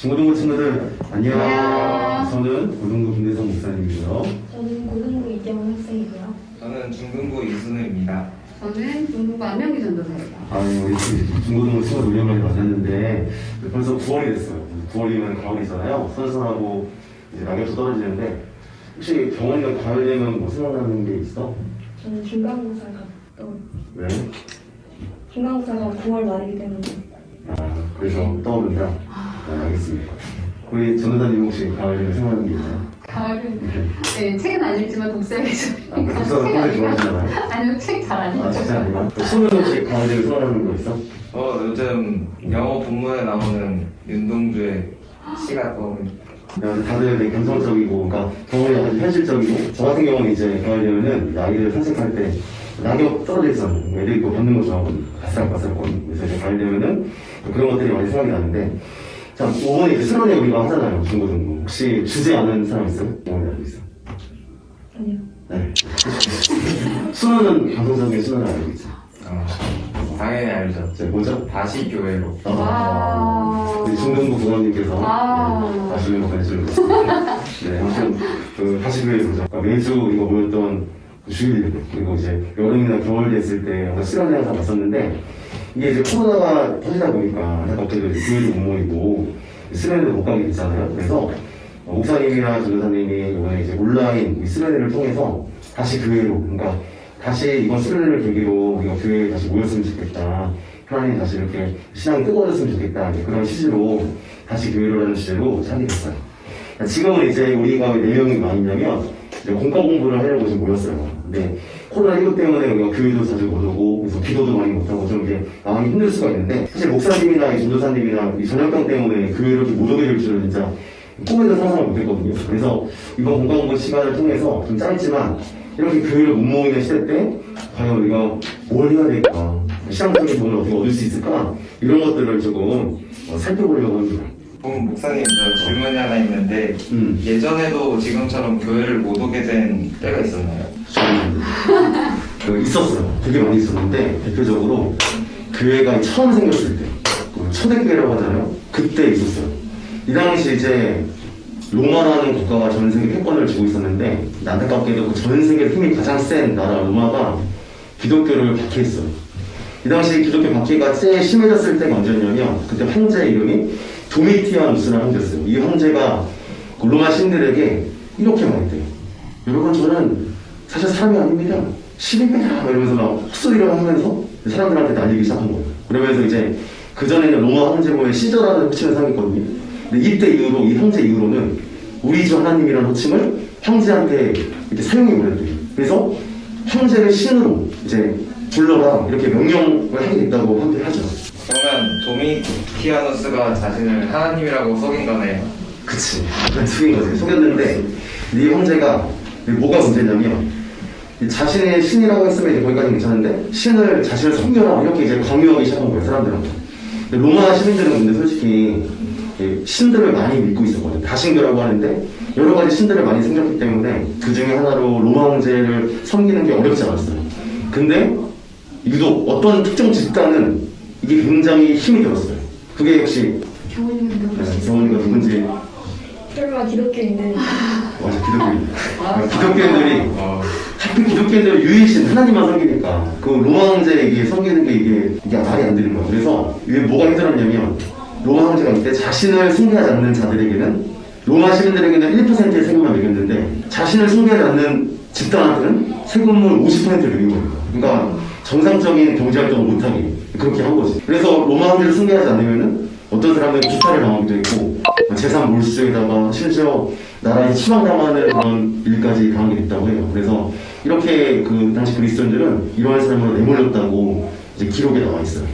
중고등부 친구들 안녕. 저는 고등부 김대성 목사님이고요. 저는 고등부 이재원 학생이고요. 저는 중등부 이순우입니다. 저는 중국부 안명기 전도사입니다. 우리 중고등부 친구들 오랜만에 만났는데 벌써 9월이 됐어요. 9월이면 가을이잖아요. 선선하고 이제 낙엽도 떨어지는데 혹시 병원이나 가을 되면 뭐 생각나는 게 있어? 저는 중간고사가 떠오르요. 왜? 중간고사가 9월 말이기 때문에. 그래서 떠오른다. 알겠습니다. 우리 전도사님 혹시 가을 되면 생각나는 게 있나요? 가을은 네, 책은 안 읽지만 독서해서 독서를 굉장히 좋아하시잖아요. 아니요, 책 잘 안 읽어요. 진짜 아니야? 수능 혹시 가을 되면 생각나는 거 있어? 요즘 영어 본문에 나오는 윤동주의 시가 떠오릅니다. 다들 되게 감성적이고, 그러니까 경험이 약간 현실적이고, 저 같은 경우는 이제 가을 되면은 아이들 산책할 때 낙엽 떨어져 있었는데, 애들이 그거 걷는 거 좋아하거든요. 바싹바싹거리고. 그래서 이제 가을 되면은 그런 것들이 많이 생각이 나는데, 자, 5번에 이제 수련회 우리가 하잖아요, 중고등부. 혹시 주제 아는 사람 있어요? 영원히 알고 있어. 아니요. 네. 수능은 감성적인 수능을 알고 있죠. 당연히 알죠. 뭐죠? 다시 교회로. 우리 중등부 부모님께서 다시 교회로 보내주셨습니다. 네, 아무튼 다시 교회로 보죠. 매주 이거 모였던 주일 그리고 이제 여름이나 겨울 됐을 때 뭔가 수련회 항상 갔었는데 이게 이제 코로나가 터지다 보니까 안타깝게도 교회도 못 모이고 수련회도 못 가게 됐잖아요. 그래서 목사님이나 전도사님이 이번에 이제 온라인 수련회를 통해서 다시 교회로, 그러니까 다시 이번 수련회를 계기로 우리가 교회에 다시 모였으면 좋겠다. 하나님 다시 이렇게 신앙이 뜨거워졌으면 좋겠다. 그런 취지로 다시 교회로라는 주제로 찾게 됐어요. 지금은 이제 우리가 왜 내용이 많이 있냐면 이제 공과 공부를 하려고 지금 모였어요. 근데 코로나19 때문에 우리가 교회도 자주 못 오고 그래서 기도도 많이 못하고 좀 이렇게 마음이 힘들 수가 있는데 사실 목사님이나 전도사님이나 이 전염병 때문에 교회를 이렇게 못 오게 될 줄은 진짜 꿈에도 상상을 못했거든요. 그래서 이번 공과 공부 시간을 통해서 좀 짧지만 이렇게 교회를 못 모이는 시대 때 과연 우리가 뭘 해야 될까, 신앙적인 돈을 어떻게 얻을 수 있을까, 이런 것들을 조금 살펴보려고 합니다. 목사님, 저 질문이 하나 있는데 예전에도 지금처럼 교회를 못 오게 된 때가 있었나요? 있었어요. 되게 많이 있었는데 대표적으로 교회가 처음 생겼을 때 초대교회라고 하잖아요. 그때 있었어요. 이 당시 이제 로마라는 국가가 전 세계 패권을 쥐고 있었는데 안타깝게도 그 전 세계 힘이 가장 센 나라 로마가 기독교를 박해했어요. 이 당시 기독교 박해가 제일 심해졌을 때가 언제였냐면 그때 황제 이름이 도미티아누스라는 황제였어요. 이 황제가 로마 신들에게 이렇게 말했대요. 여러분, 저는 사실 사람이 아닙니다. 신입니다. 이러면서 막 헛소리를 하면서 사람들한테 날리기 시작한 거예요. 그러면서 이제 그전에는 로마 황제모에 시저라는 호칭을 사용했거든요. 근데 이때 이후로, 이 황제 이후로는 우리 주 하나님이라는 호칭을 황제한테 이렇게 사용해 버렸대요. 그래서 황제를 신으로 이제 불러라 이렇게 명령을 하게 됐다고 하죠. 그러면 도미티아누스가 자신을 하나님이라고 속인 거네요. 그치. 속인 거지. 속였는데 이 황제가 뭐가 문제냐면 자신의 신이라고 했으면 이제 거기까지 괜찮은데 신을 자신을 섬겨라 이렇게 이제 강요하기 시작한 거예요, 사람들한테. 근데 로마 시민들은 근데 솔직히 신들을 많이 믿고 있었거든요. 다신교라고 하는데 여러 가지 신들을 많이 섬겼기 때문에 그 중에 하나로 로마 황제를 섬기는 게 어렵지 않았어요. 근데 유독 어떤 특정 집단은 이게 굉장히 힘이 들었어요. 그게 역시 경원이가 누군지. 설마 기독교인데. 맞아, 기독교인. 기독교인들이 하필 기독교인들은 유일신 하나님만 섬기니까 그 로마 황제에게 섬기는 게 이게 말이 안 되는 거예요. 그래서 이게 뭐가 힘들었냐면 로마 황제가 이때 자신을 숭배하지 않는 자들에게는 로마 시민들에게는 1%의 세금만 매겼는데 자신을 숭배하지 않는 집단한테는 세금을 50%를 매긴 거예요. 그러니까 정상적인 경제활동을 못하게 그렇게 한 거지. 그래서 로마 황제를 숭배하지 않으면은 어떤 사람들은 기타를 당하기도 했고 재산 몰수에다가 심지어 나라에 추방당하는 그런 일까지 당하게 됐다고 해요. 그래서 이렇게 그 당시 그리스도인들은 이러한 사람으로 내몰렸다고 이제 기록에 나와 있어요.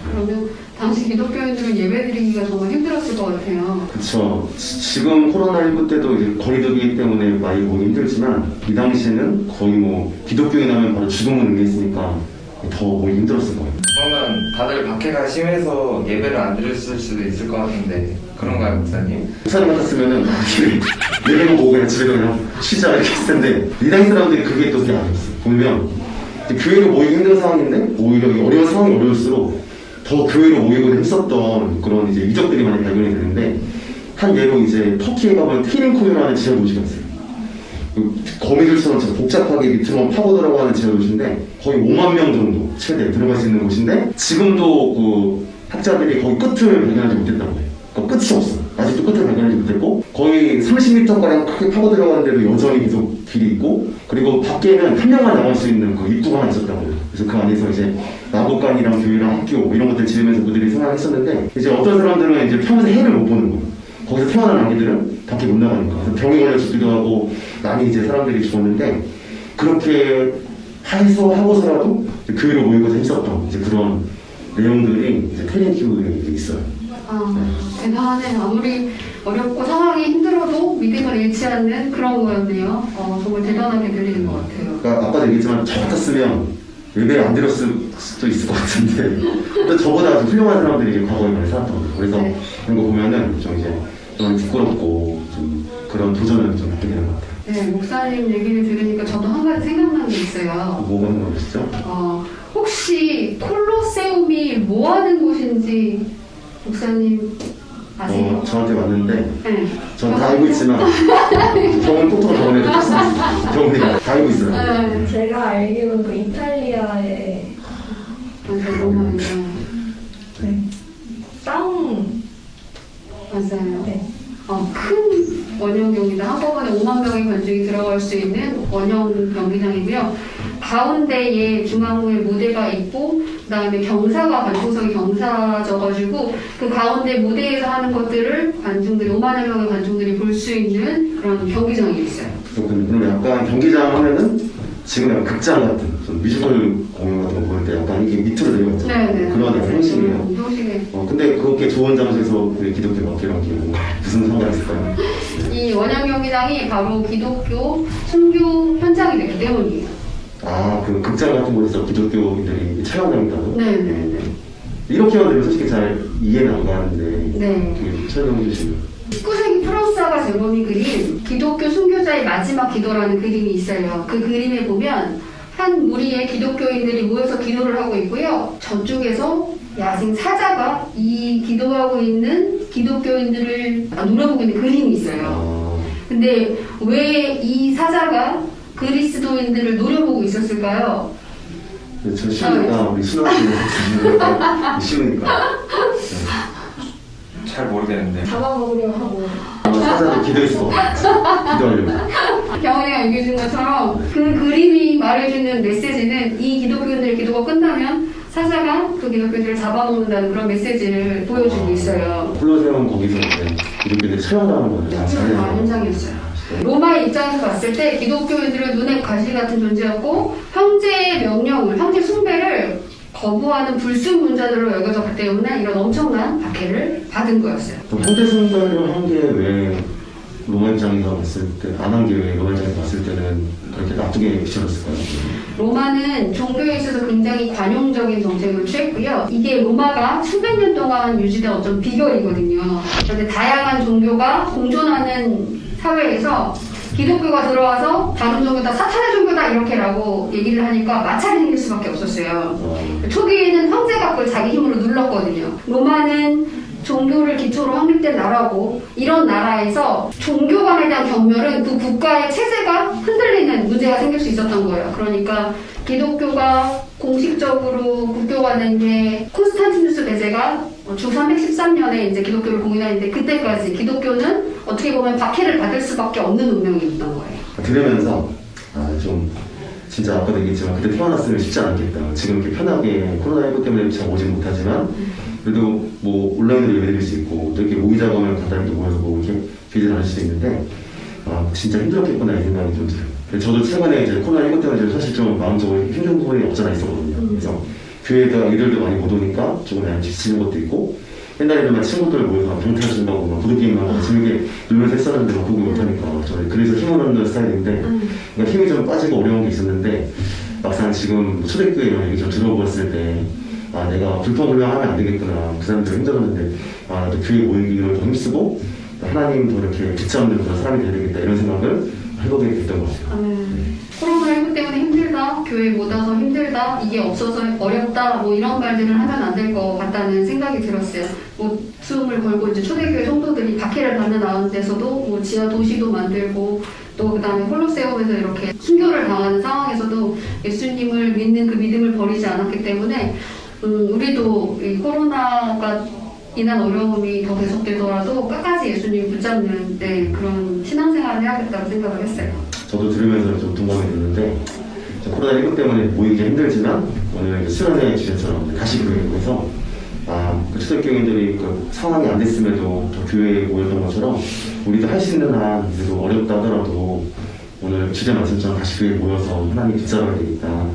그러면 당시 기독교인들은 예배드리기가 정말 힘들었을 것 같아요. 그렇죠. 지금 코로나19 때도 이제 거리두기 때문에 많이 보기 힘들지만 이 당시에는 거의 뭐 기독교인 하면 바로 죽음을 의미했으니까 더 보기 힘들었을 거예요. 그러면 다들 박해가 심해서 예배를 안 드렸을 수도 있을 것 같은데 그런가요, 목사님? 목사님 같았으면은 예배만 보고 그냥 집에 그냥 쉬자 이렇게 했을 텐데 이 당시 사람들이 그게 또 그게 아니었어요. 보면 교회로 모이기 힘든 상황인데 오히려 어려운 상황이 어려울수록 더 교회로 모이고 힘썼던 그런 이제 이적들이 많이 발견이 되는데 한 예로 이제 터키에 가면 티링코이라는 지하 도시가 있어요. 그 거미줄처럼 진짜 복잡하게 밑으로 파고 들어가는 지하 도시인데 거의 5만 명 정도 최대 들어갈 수 있는 곳인데 지금도 그 학자들이 거기 끝을 발견하지 못했다고 해요. 그러니까 끝이 없어. 아직도 끝을 발견하지 못했고 거의 30m가량 크게 파고 들어가는데도 여전히 계속 길이 있고 그리고 밖에는 한 명만 나갈 수 있는 그 입구가 하나 있었다고 해요. 그래서 그 안에서 이제 마법관이랑 교회랑 학교 이런 것들 지으면서 그들이 생활했었는데 이제 어떤 사람들은 이제 평생 해를 못 보는 거예요. 거기서 태어난 아기들은 밖에 못 나가니까 그래서 병이 걸려 죽기도 하고 많이 이제 사람들이 죽었는데 그렇게 하고서라도 교회로 모이고자 힘썼던 이제 그런 내용들이 이제 테렌티우에 있어요. 대단하네요. 아무리 어렵고 상황이 힘들어도 믿음을 잃지 않는 그런 거였네요. 정말 대단하게 들리는 것 같아요. 그러니까 아까도 얘기했지만 저 같았으면 예배 안 드렸을 수도 있을 것 같은데 또 저보다 좀 훌륭한 사람들이 이제 과거에 많이 살았던 거예요. 그래서 네. 그런 거 보면은 좀 이제 좀 부끄럽고 좀 그런 도전을 좀 하게 되는 것 같아요. 네, 목사님 얘기를 들으니까 저도 한 가지 생각난 게 있어요. 뭐가 하는 거시죠? 혹시 콜로세움이 뭐 하는 곳인지 목사님 아세요? 저한테 왔는데 네. 전 다 알고 있지만 병원 똑똑한 병원에 갔습니다. 병원이가 다 알고 있어요. 네. 제가 알기로는 그 이탈리아의 맞아요. 네. 땅 맞아요. 네. 큰 원형 경기장 한꺼번에 5만 명의 관중이 들어갈 수 있는 원형 경기장이고요. 가운데에 중앙에 무대가 있고 그다음에 경사가 관중석이 경사져가지고 그 가운데 무대에서 하는 것들을 관중들이 5만여 명의 관중들이 볼 수 있는 그런 경기장이 있어요. 그럼 약간 경기장 하면은 지금 약간 극장 같은 좀 뮤지컬 공연 같은 거 보일 때 약간 이게 밑으로 내려갔죠. 네네. 그런 약간 형식이에요. 형식에. 근데 그렇게 좋은 장소에서 그 기독교 막기랑 무슨 상관이 있을까요? 이 원형 경기장이 바로 기독교 순교 현장이 됐기 때문이에요. 그 극장 같은 곳에서 기독교인들이 촬영한다고? 네네네. 이렇게 하면 솔직히 잘 이해는 안 가는데 네. 되게 촬영해 주시면 19세기 프랑스화가 제목이 그린 기독교 순교자의 마지막 기도라는 그림이 있어요. 그 그림에 보면 한 무리의 기독교인들이 모여서 기도를 하고 있고요. 저쪽에서 야생 사자가 이 기도하고 있는 기독교인들을 노려보고 있는 그림이 있어요. 근데 왜 이 사자가 그리스도인들을 노려보고 있었을까요? 저 쉬우니까 우리 수능학생들 쉬우니까 잘 모르겠는데. 잡아먹으려 하고 사자도 기도했어. 기도하려고. 경원이가 얘기해준 것처럼 그 그림이 말해주는 메시지는 이 기독교인들의 기도가 끝나면 사자가 그 기독교인들을 잡아먹는다는 그런 메시지를 보여주고 있어요. 콜로세움 거기서 이제 기독교인들이 촬영하는 거예요. 다 그런 촬영하는 현장이었어요. 로마의 입장에서 봤을 때 기독교인들은 눈에 가시 같은 존재였고 형제의 명령을, 형제 숭배를 거부하는 불순문자들로 여겨졌기 때문에 이런 엄청난 박해를 받은 거였어요. 형제 승가를 한 게 왜 로마 입장에서 봤을 때 안 한 게 왜 로마 입장에서 봤을 때는 그렇게 나쁘게 비춰졌을까요? 로마는 종교에 있어서 굉장히 관용적인 정책을 취했고요. 이게 로마가 수백 년 동안 유지된 어떤 비결이거든요. 그런데 다양한 종교가 공존하는 사회에서 기독교가 들어와서 다른 종교다 사탄의 종교다 이렇게라고 얘기를 하니까 마찰이 생길 수밖에 없었어요. 초기에는 황제가 그걸 자기 힘으로 눌렀거든요. 로마는 종교를 기초로 확립된 나라고 이런 나라에서 종교 간에 대한 경멸은 그 국가의 체제가 흔들리는 문제가 생길 수 있었던 거예요. 그러니까 기독교가 공식적으로 국교가 된 게 콘스탄티누스 대제가 주 313년에 이제 기독교를 공인하는데 그때까지 기독교는 어떻게 보면 박해를 받을 수밖에 없는 운명이었던 거예요. 들으면서 좀 진짜 아까도 얘기했지만 그때 태어났으면 쉽지 않겠다. 지금 이렇게 편하게 코로나19 때문에 잘 오진 못하지만 그래도 뭐 온라인으로 예배드릴 수 있고 또 이렇게 모의작업을 간단하게 모여서 뭐 이렇게 기대를 할 수 있는데 진짜 힘들었겠구나 이 생각이 좀 들어요. 저도 최근에 이제 코로나19 때문에 사실 좀 마음적으로 힘든 부분이 없잖아 있었거든요. 그래서 교회에다 애들도 많이 못 오니까 조금 많이 지치는 것도 있고 옛날에는 친구들 모여서 방탈 준다고 막 보드게임만 하고 재밌게 놀면서 했었는데 막 그거 못하니까 저는 그래서 힘을 얻는 스타일인데 그러니까 힘이 좀 빠지고 어려운 게 있었는데 막상 지금 초대교회 이런 얘기 좀 들어봤을 때 내가 불평불명하면 안 되겠구나. 그 사람들 힘들었는데 나도 교회 모이기를 더 힘쓰고 하나님도 이렇게 붙잡는 그런 사람이 돼야 되겠다 이런 생각을 해보게 됐던 것 같아요. 코로나19 때문에 힘들다 코로나 교회 못 와서 힘들다, 이게 없어서 어렵다, 뭐 이런 말들을 하면 안 될 것 같다는 생각이 들었어요. 뭐 숨을 걸고 이제 초대교회 성도들이 박해를 받는 가운데서도 뭐 지하 도시도 만들고 또 그다음에 콜로세움에서 이렇게 순교를 당하는 상황에서도 예수님을 믿는 그 믿음을 버리지 않았기 때문에 우리도 이 코로나가 인한 어려움이 더 계속되더라도 끝까지 예수님 붙잡는 그런 신앙생활을 해야겠다고 생각을 했어요. 저도 들으면서 좀 동감이 됐는데 코로나19 때문에 모이기 힘들지만 오늘 수련회 주제처럼 다시 교회에서 그 초대교인들이 그 상황이 안 됐음에도 교회에 모였던 것처럼 우리도 할 수 있는 한 그래도 어렵다 하더라도 오늘 주제 말씀처럼 다시 교회에 모여서 하나님 붙잡아야 되겠다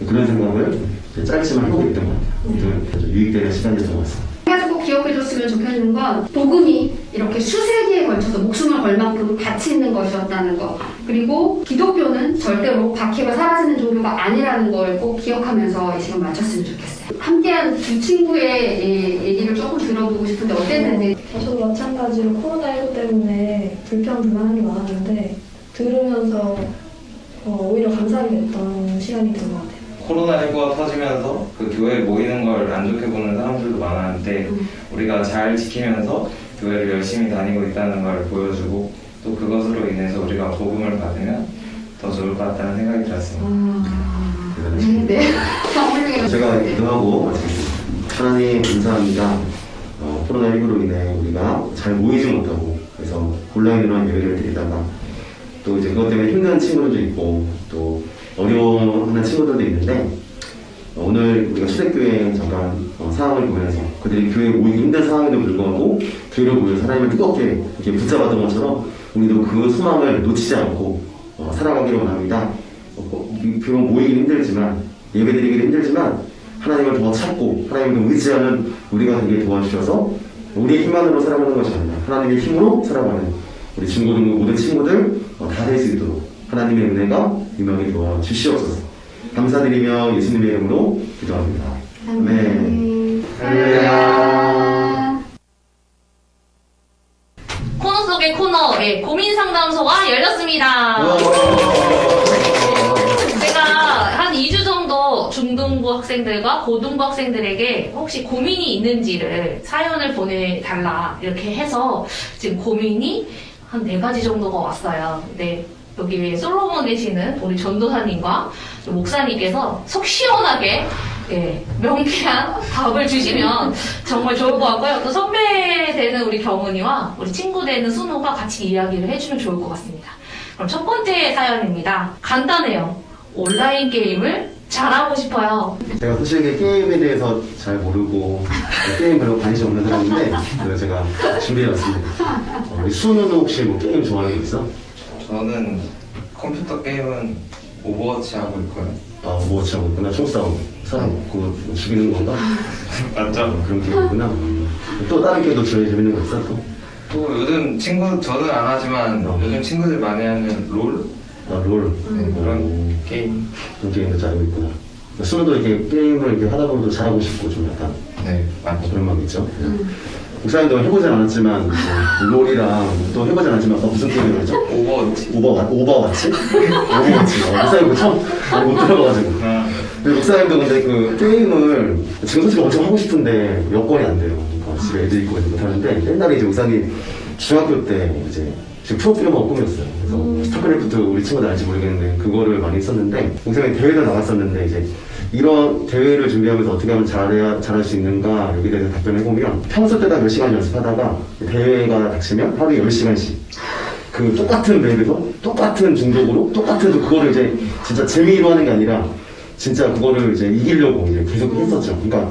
그런 생각을 짧지만 하고 있던 것 같아요. 오늘 유익되는 시간이었던 것 같습니다. 꼭 기억해줬으면 좋겠는 건 복음이 이렇게 수세기에 걸쳐서 목숨을 걸 만큼 가치 있는 것이었다는 거, 그리고 기독교는 절대로 박해가 사라지는 종교가 아니라는 걸 꼭 기억하면서 이 시간 마쳤으면 좋겠어요. 함께한 두 친구의 얘기를 조금 들어보고 싶은데 어땠는지. 저도 마찬가지로 코로나19 때문에 불평불만한 게 많았는데 들으면서 오히려 감사하게 됐던 시간이 된 것 같아요. 코로나19가 터지면서 그 교회에 모이는 걸 안 좋게 보는 사람들도 많았는데 우리가 잘 지키면서 교회를 열심히 다니고 있다는 걸 보여주고 또 그것으로 인해서 우리가 복음을 받으면 더 좋을 것 같다는 생각이 들었습니다. 네. 훌륭해요. 제가 기도하고 마치겠습니다. 하나님 감사합니다. 코로나19로 인해 우리가 잘 모이지 못하고 그래서 온라인으로만 예배를 드리다가 또 이제 그것 때문에 힘든 친구들도 있고 또 어려워하는 친구들도 있는데 오늘 우리가 초대교회 잠깐 상황을 보면서 그들이 교회에 모이기 힘든 상황에도 불구하고 교회로 모여서 하나님을 뜨겁게 이렇게 붙잡았던 것처럼 우리도 그 소망을 놓치지 않고 살아가기를 원합니다. 비록 모이기 힘들지만 예배드리기 힘들지만 하나님을 더 찾고 하나님을 더 의지하는 우리가 되게 도와주셔서 우리의 힘만으로 살아가는 것이 아니라 하나님의 힘으로 살아가는 우리 중고등부 모든 친구들 다 될 수 있도록 하나님의 은혜가 임하게 도와주시옵소서. 감사드리며 예수님의 이름으로 기도합니다. 아멘. 할렐루야. 코너 속의 코너, 고민 상담소가 열렸습니다. 제가 한 2주 정도 중등부 학생들과 고등부 학생들에게 혹시 고민이 있는지를 사연을 보내달라 이렇게 해서 지금 고민이 한 4가지 정도가 왔어요. 네. 여기 솔로몬 되시는 우리 전도사님과 목사님께서 속 시원하게 명쾌한 답을 주시면 정말 좋을 것 같고요. 또 선배 되는 우리 경은이와 우리 친구 되는 순호가 같이 이야기를 해주면 좋을 것 같습니다. 그럼 첫 번째 사연입니다. 간단해요. 온라인 게임을 잘하고 싶어요. 제가 사실 게임에 대해서 잘 모르고 게임 별로 관심 없는 사람인데 그래서 제가 준비해왔습니다. 우리 수는 혹시 뭐 게임 좋아하는 거 있어? 저는 컴퓨터 게임은 오버워치 하고 있고요. 오버워치 하고 있구나. 총싸움 사람 그거 죽이는 건가? 맞죠? 그런 게임이구나. 또 다른 게임도 제일 재밌는 거 있어? 또 요즘 저는 안 하지만 요즘 친구들 많이 하는 롤? 롤. 그런 게임. 그런 게임도 잘하고 있구나. 수는도 이렇게 게임을 이렇게 하다 보면 또 잘하고 싶고 좀 약간 네, 맞죠. 그런 마음 있죠. 목사님도 해보진 않았지만 롤이랑 또 해보진 않았지만 무슨 게임을 했죠? 오버워치. 오버워치? 목사님 처음 못 들어가가지고. 근데 목사님도 근데 그 게임을 지금 솔직히 엄청 하고 싶은데 여건이 안 돼요. 집에 애들 있고 못 하는데 옛날에 이제 목사님 중학교 때 이제 지금 프로게이머가 꿈이었어요. 그래서 스타크래프트 우리 친구들 알지 모르겠는데 그거를 많이 했었는데 목사님 대회도 나갔었는데 이제 이런 대회를 준비하면서 어떻게 하면 잘할 수 있는가 여기에 대해서 답변해보면 평소 때다 몇 시간 연습하다가 대회가 닥치면 하루에 10시간씩 그 똑같은 맵에서 똑같은 중독으로 똑같은 그거를 이제 진짜 재미로 하는 게 아니라 진짜 그거를 이제 이기려고 이제 계속 했었죠. 그러니까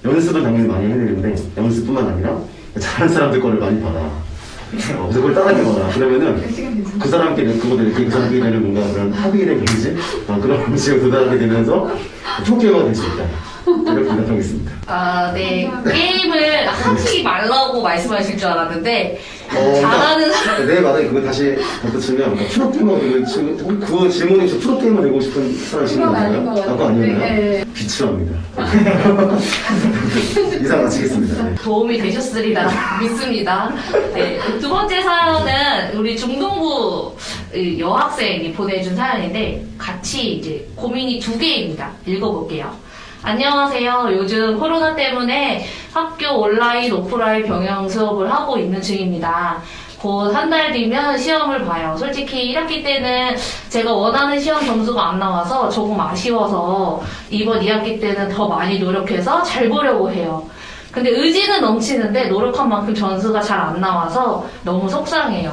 연습은 당연히 많이 해야 되는데 연습뿐만 아니라 잘하는 사람들 거를 많이 봐라. 그래서 그걸 따라해봐라. 그러면은 그 사람끼리 그거를 이렇게 그 사람끼리는 뭔가 그런 합의의 경지 그런 방식을 도달하게 되면서 프로게이머가 될 수 있다. 이렇게 생각하겠습니다. 네. 게임을 하지 말라고 말씀하실 줄 알았는데, 잘하는 사람. 내 말에 그거 다시 덧붙이면 프로게이머 그 질문이 혹시 프로게이머 되고 싶은 사람이신 건가요? 아까 아니었나요? 네. 비추합니다. 이상 마치겠습니다. 네. 도움이 되셨으리라 믿습니다. 네. 두 번째 사연은 이거는 우리 중동부 여학생이 보내준 사연인데 같이 이제 고민이 2개입니다. 읽어볼게요. 안녕하세요. 요즘 코로나 때문에 학교 온라인, 오프라인 병영 수업을 하고 있는 중입니다. 곧 한 달 뒤면 시험을 봐요. 솔직히 1학기 때는 제가 원하는 시험 점수가 안 나와서 조금 아쉬워서 이번 2학기 때는 더 많이 노력해서 잘 보려고 해요. 근데 의지는 넘치는데 노력한 만큼 점수가 잘 안 나와서 너무 속상해요.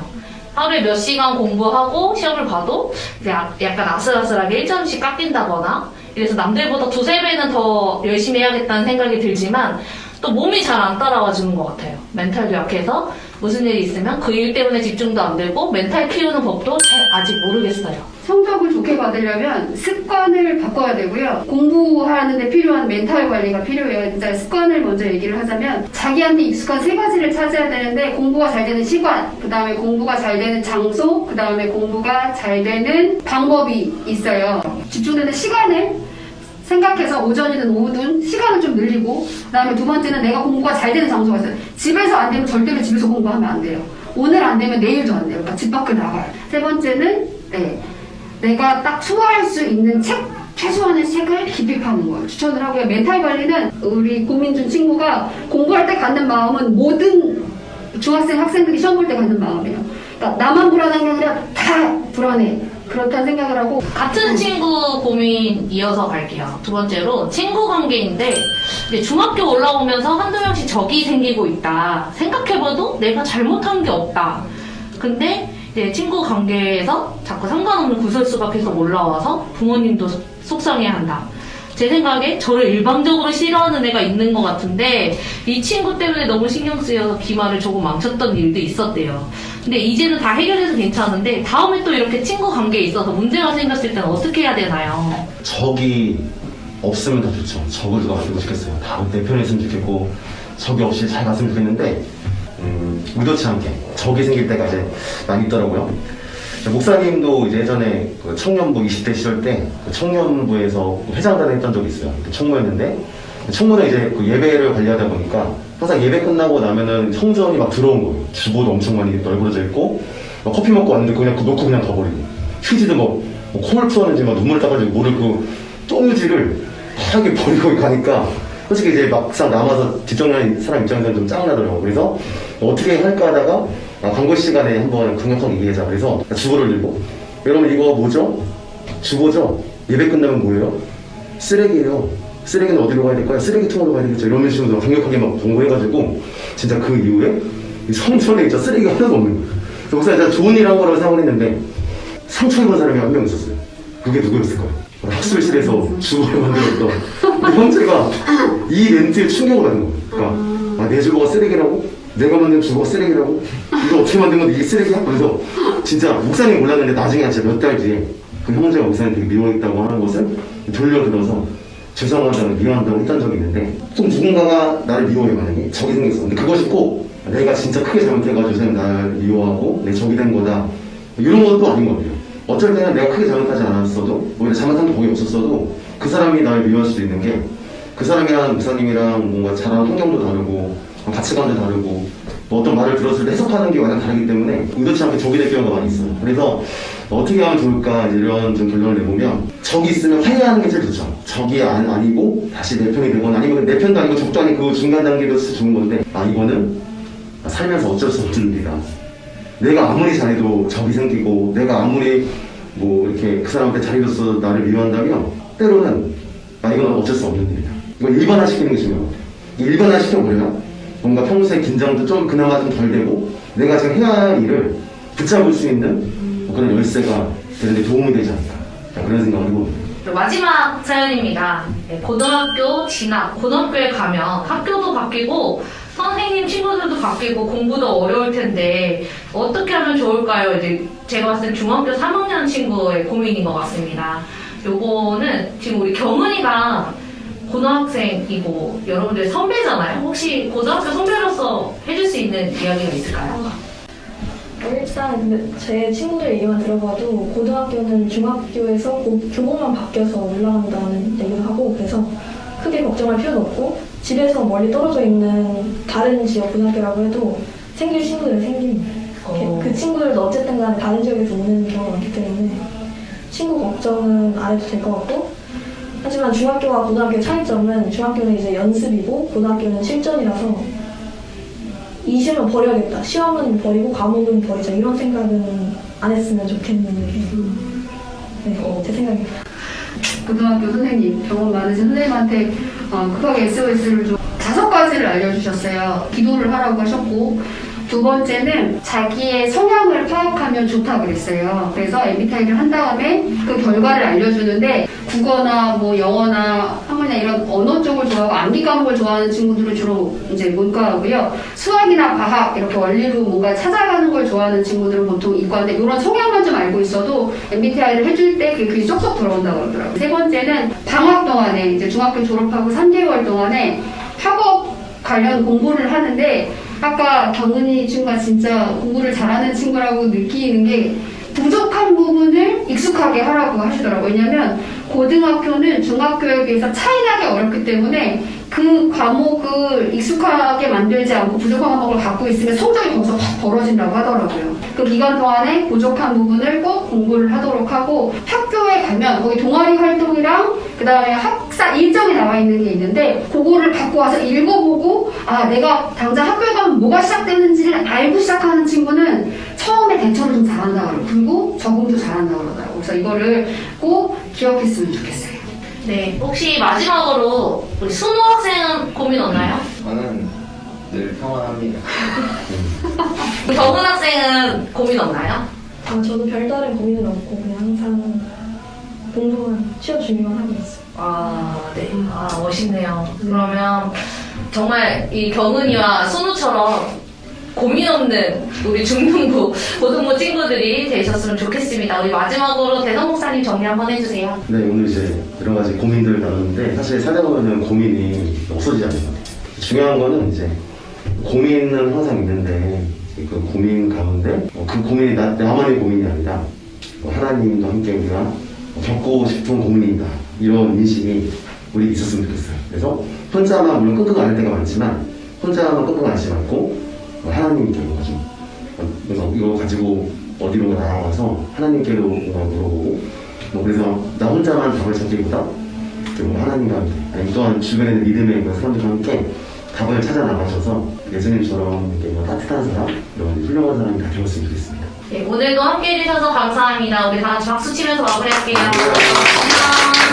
하루에 몇 시간 공부하고 시험을 봐도 약간 아슬아슬하게 1점씩 깎인다거나 이래서 남들보다 2~3배는 더 열심히 해야겠다는 생각이 들지만 또 몸이 잘 안 따라와 주는 것 같아요. 멘탈도 약해서 무슨 일이 있으면 그 일 때문에 집중도 안 되고 멘탈 키우는 법도 잘 아직 모르겠어요. 성적을 좋게 받으려면 습관을 바꿔야 되고요. 공부하는데 필요한 멘탈 관리가 필요해요. 진짜 습관을 먼저 얘기를 하자면 자기한테 익숙한 3가지를 찾아야 되는데 공부가 잘 되는 시간, 그 다음에 공부가 잘 되는 장소, 그 다음에 공부가 잘 되는 방법이 있어요. 집중되는 시간을 생각해서 오전이든 오후든 시간을 좀 늘리고 그 다음에 2번째는 내가 공부가 잘 되는 장소가 있어요. 집에서 안 되면 절대로 집에서 공부하면 안 돼요. 오늘 안 되면 내일도 안 돼요. 그러니까 집 밖을 나가요. 3번째는 내가 딱 소화할 수 있는 최소한의 책을 깊이 파는 거예요. 추천을 하고요. 멘탈 관리는 우리 고민준 친구가 공부할 때 갖는 마음은 모든 중학생, 학생들이 시험 볼 때 갖는 마음이에요. 그러니까 나만 불안한 게 아니라 다 불안해. 그렇다는 생각을 하고 같은 친구 고민 이어서 갈게요. 2번째로 친구 관계인데 이제 중학교 올라오면서 한두 명씩 적이 생기고 있다. 생각해봐도 내가 잘못한 게 없다. 근데 이제 친구 관계에서 자꾸 상관없는 구설수가 계속 올라와서 부모님도 속상해한다. 제 생각에 저를 일방적으로 싫어하는 애가 있는 것 같은데 이 친구 때문에 너무 신경 쓰여서 기말을 조금 망쳤던 일도 있었대요. 근데 이제는 다 해결해서 괜찮은데 다음에 또 이렇게 친구 관계에 있어서 문제가 생겼을 때는 어떻게 해야 되나요? 적이 없으면 더 좋죠. 적을 누가 가지고 싶겠어요. 다 내 편에 있으면 좋겠고 적이 없이 잘 갔으면 좋겠는데 의도치 않게 적이 생길 때가 이제 많이 있더라고요. 목사님도 이제 예전에 그 청년부 20대 시절 때 그 청년부에서 회장단을 했던 적이 있어요. 총무였는데 총무는 이제 그 예배를 관리하다 보니까 항상 예배 끝나고 나면은 성전이 막 들어온 거예요. 주보도 엄청 많이 널브러져 있고 막 커피 먹고 왔는데 그냥 놓고 그냥 가버리고 휴지도 뭐 콩을 풀었는지 막 눈물 따가지고 모를 그 똥유지를 하게 버리고 가니까 솔직히 이제 막상 남아서 뒷정리하는 사람 입장에서는 좀 짱나더라고요. 그래서 어떻게 할까 하다가 광고 시간에 한번 강력하게 얘기하자. 그래서 주보를 들고 여러분 이거 뭐죠? 주보죠? 예배 끝나면 뭐예요? 쓰레기예요. 쓰레기는 어디로 가야 될까요? 쓰레기통으로 가야 되겠죠. 이런 식으로 강력하게 막 공부해가지고 진짜 그 이후에 성전에 진짜 쓰레기가 하나도 없는 거예요. 그래서 목사님 진짜 좋은 일 한 거라고 생각을 했는데 상처 입은 사람이 한 명 있었어요. 그게 누구였을까요? 학술실에서 주보를 만들었던 근데 형제가 이 멘트에 충격을 받은 거예요. 그러니까 내 주보가 쓰레기라고? 내가 만든 주보가 쓰레기라고? 이거 어떻게 만든 건데 이게 쓰레기야? 그래서 진짜 목사님 몰랐는데 나중에 진짜 몇 달 뒤에 그 형제가 목사님 되게 미워했다고 하는 것을 돌려들어서 죄송하다고 미워한다고 했던 적이 있는데 좀 누군가가 나를 미워해 만약에 적이 생겼어. 근데 그것이 꼭 내가 진짜 크게 잘못해가지고 선생님 나를 미워하고 내 적이 된 거다 이런 것도 아닌 것 같아요. 어쩔 때는 내가 크게 잘못하지 않았어도 오히려 잘못한 게 거의 없었어도 그 사람이 나를 미워할 수도 있는 게 그 사람이랑 목사님이랑 뭔가 자라는 환경도 다르고 가치관도 다르고 뭐 어떤 말을 들었을 때 해석하는 게 완전 다르기 때문에 의도치 않게 적이 될 경우가 많이 있어요. 그래서 어떻게 하면 좋을까 이런 좀 결론을 내보면 적이 있으면 화해하는 게 제일 좋죠. 적이 아니고 다시 내 편이 되거나 아니면 내 편도 아니고 적도 아닌 그 중간 단계도 좋은 건데 이거는 살면서 어쩔 수 없는 일이다. 내가 아무리 잘해도 적이 생기고 내가 아무리 뭐 이렇게 그 사람한테 잘해줘서 나를 미워한다면 때로는 이건 어쩔 수 없는 일이다. 이거 일반화시키는 게 중요한 것 같아요. 일반화시켜버리면 뭔가 평소에 긴장도 좀 그나마 좀 덜 되고 내가 지금 해야 할 일을 붙잡을 수 있는 그런 열쇠가 되는데 도움이 되지 않을까 그런 생각을 해봅니다. 마지막 사연입니다. 고등학교 진학, 고등학교에 가면 학교도 바뀌고 선생님 친구들도 바뀌고 공부도 어려울 텐데 어떻게 하면 좋을까요? 이제 제가 봤을 때 중학교 3학년 친구의 고민인 것 같습니다. 요거는 지금 우리 경은이가 고등학생이고 여러분들 선배잖아요. 혹시 고등학교 선배로서 해줄 수 있는 이야기가 있을까요? 일단 근데 제 친구들 얘기만 들어봐도 고등학교는 중학교에서 교복만 바뀌어서 올라간다는 얘기를 하고 그래서 크게 걱정할 필요는 없고 집에서 멀리 떨어져 있는 다른 지역 고등학교라고 해도 생길 친구들은 생깁니다. 그 그 친구들도 어쨌든 간에 다른 지역에서 오는 경우가 많기 때문에 친구 걱정은 안 해도 될 것 같고, 하지만 중학교와 고등학교의 차이점은 중학교는 이제 연습이고 고등학교는 실전이라서 이 시험은 버려야겠다, 시험은 버리고 과목은 버리자, 이런 생각은 안 했으면 좋겠는 게 제 생각입니다. 고등학교 선생님, 경험 많으신 선생님한테 급하게 SOS를 좀 5가지를 알려주셨어요. 기도를 하라고 하셨고, 두 번째는 자기의 성향을 파악하면 좋다 그랬어요. 그래서 MBTI를 한 다음에 그 결과를 알려주는데, 국어나 뭐 영어나 한문이나 이런 언어 쪽을 좋아하고 암기 과목을 좋아하는 친구들은 주로 이제 문과고요. 수학이나 과학 이렇게 원리로 뭔가 찾아가는 걸 좋아하는 친구들은 보통 이과인데, 이런 성향만 좀 알고 있어도 MBTI를 해줄 때 그게 귀 쏙쏙 들어온다고 그러더라고요. 세 번째는 방학 동안에 이제 중학교 졸업하고 3개월 동안에 학업 관련 공부를 하는데, 아까 경은이 친구가 진짜 공부를 잘하는 친구라고 느끼는 게 부족한 부분을 익숙하게 하라고 하시더라고요. 왜냐면 고등학교는 중학교에 비해서 차이나게 어렵기 때문에 그 과목을 익숙하게 만들지 않고 부족한 과목을 갖고 있으면 성적이 거기서 확 벌어진다고 하더라고요. 그 기간 동안에 부족한 부분을 꼭 공부를 하도록 하고, 학교에 가면 거기 동아리 활동이랑 그 다음에 학사 일정이 나와 있는 게 있는데, 그거를 갖고 와서 읽어보고, 아, 내가 당장 학교에 가면 뭐가 시작되는지를 알고 시작하는 친구는 처음에 대처를 좀 잘한다 그러고, 그리고 적응도 잘한다 그러더라고요. 그래서 이거를 꼭 기억했으면 좋겠어요. 네, 혹시 마지막으로 우리 순호 학생은 고민 없나요? 저는 늘 평안합니다. 경은 학생은 고민 없나요? 저도 별다른 고민은 없고 그냥 항상 공부만 취업 준비만 하고 있어요. 아, 네. 아, 멋있네요. 그러면 정말 이 경은이와 순우처럼 고민 없는 우리 중등부, 고등부 친구들이 되셨으면 좋겠습니다. 우리 마지막으로 대성 목사님 정리 한번 해주세요. 네, 오늘 이제 여러 가지 고민들을 나눴는데, 사실 살다 보면 고민이 없어지지 않는 것 같아요. 중요한 거는 이제 고민은 항상 있는데, 그 고민 가운데 그 고민이 나만의 고민이 아니라 하나님도 함께 우리가 겪고 싶은 고민이다, 이런 인식이 우리 있었으면 좋겠어요. 그래서 혼자만, 물론 끙끙 앓을 때가 많지만 혼자만 끙끙 앓지 말고 하나님께 좀 이거 가지고 어디로 나아가서 하나님께로 물어보고, 그래서 나 혼자만 답을 찾기보다 하나님과 함께, 아니면 또한 주변에 있는 믿음의 사람들과 함께 답을 찾아 나가셔서 예수님처럼 이렇게 따뜻한 사람, 이런 훌륭한 사람이 다 되었으면 좋겠습니다. 네, 오늘도 함께 해주셔서 감사합니다. 우리 다 같이 박수 치면서 마무리할게요. 안녕.